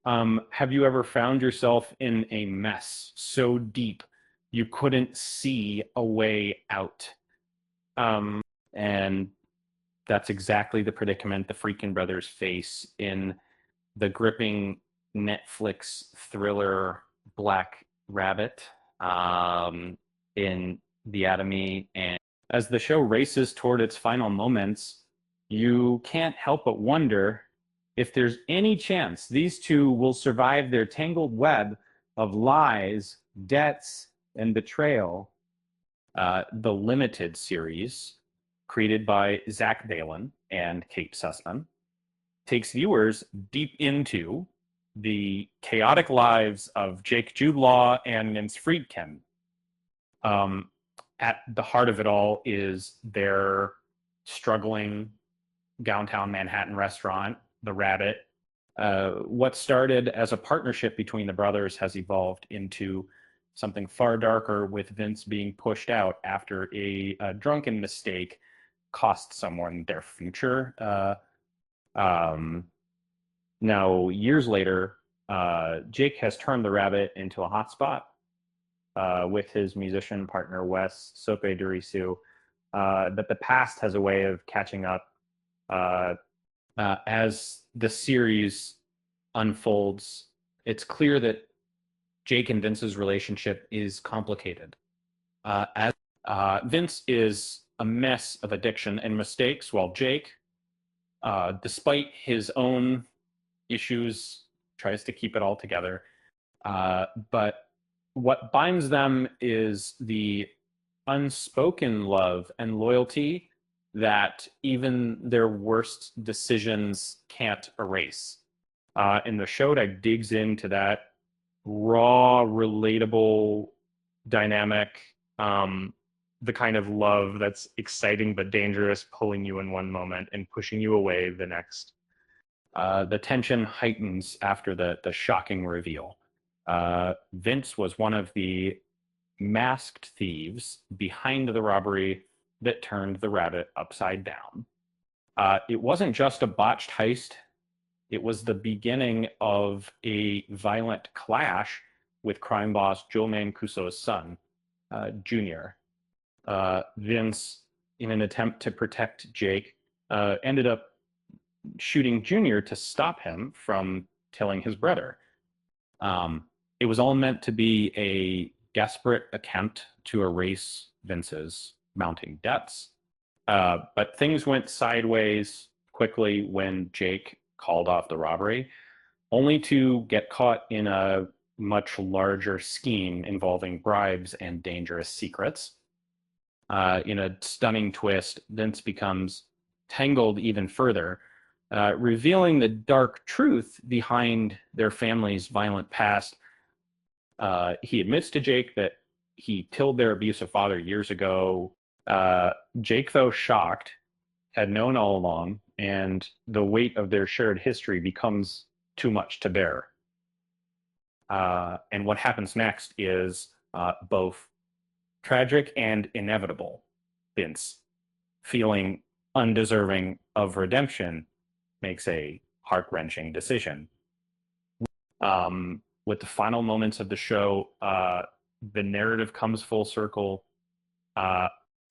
Have you ever found yourself in a mess so deep you couldn't see a way out? Um, and that's exactly the predicament the Friedkin brothers face in the gripping Netflix thriller Black Rabbit, in The Atomy. And as the show races toward its final moments, you can't help but wonder if there's any chance these two will survive their tangled web of lies, debts, and betrayal. The limited series, created by Zach Balin and Kate Sussman, takes viewers deep into the chaotic lives of Jake Law and Vince Friedkin. Um, at the heart of it all is their struggling downtown Manhattan restaurant, The Rabbit. What started as a partnership between the brothers has evolved into something far darker, with Vince being pushed out after a drunken mistake cost someone their future. Um, Now, years later, Jake has turned the Rabbit into a hotspot with his musician partner Wes Sope Durisu. That the past has a way of catching up uh, as the series unfolds. It's clear that Jake and Vince's relationship is complicated. As Vince is a mess of addiction and mistakes, while Jake, despite his own issues, tries to keep it all together. But what binds them is the unspoken love and loyalty that even their worst decisions can't erase. And the show that digs into that raw, relatable dynamic, the kind of love that's exciting but dangerous, pulling you in one moment and pushing you away the next. The tension heightens after the shocking reveal. Vince was one of the masked thieves behind the robbery that turned the Rabbit upside down. It wasn't just a botched heist, it was the beginning of a violent clash with crime boss Joe Mancuso's son, Junior. Vince, in an attempt to protect Jake, ended up shooting Junior to stop him from killing his brother. It was all meant to be a desperate attempt to erase Vince's mounting debts. But things went sideways quickly when Jake called off the robbery, only to get caught in a much larger scheme involving bribes and dangerous secrets. In a stunning twist, Vince becomes tangled even further, revealing the dark truth behind their family's violent past. He admits to Jake that he killed their abusive father years ago. Jake, though shocked, had known all along, and the weight of their shared history becomes too much to bear. And what happens next is both tragic and inevitable. Vince, feeling undeserving of redemption, makes a heart-wrenching decision. With the final moments of the show, the narrative comes full circle. Uh,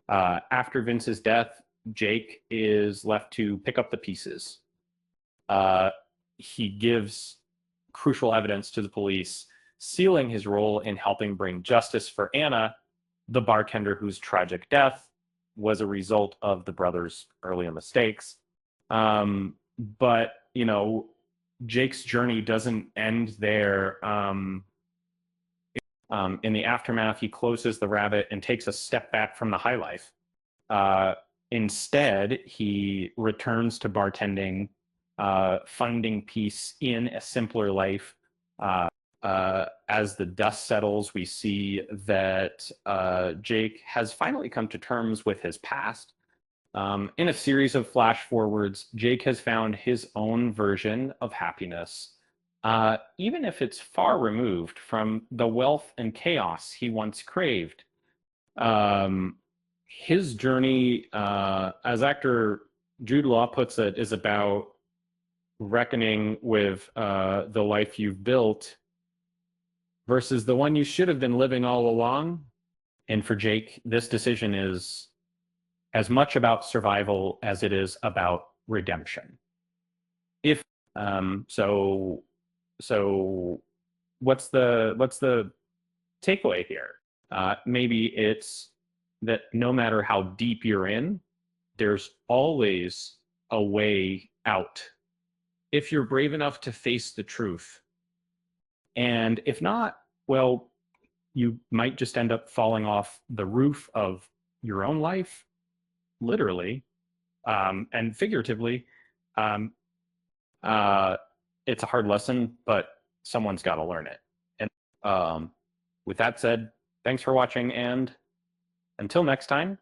After Vince's death, Jake is left to pick up the pieces. He gives crucial evidence to the police, sealing his role in helping bring justice for Anna, the bartender whose tragic death was a result of the brothers' earlier mistakes. But, Jake's journey doesn't end there. In the aftermath, he closes the Rabbit and takes a step back from the high life. Instead, he returns to bartending, finding peace in a simpler life. As the dust settles, we see that Jake has finally come to terms with his past. In a series of flash forwards, Jake has found his own version of happiness, even if it's far removed from the wealth and chaos he once craved. His journey, as actor Jude Law puts it, is about reckoning with the life you've built versus the one you should have been living all along. And for Jake, this decision is as much about survival as it is about redemption. If so, so what's the takeaway here? Maybe it's that no matter how deep you're in, there's always a way out if you're brave enough to face the truth. And if not, well, you might just end up falling off the roof of your own life, literally, and figuratively. Um, uh, it's a hard lesson, but someone's got to learn it. And with that said, thanks for watching, and until next time,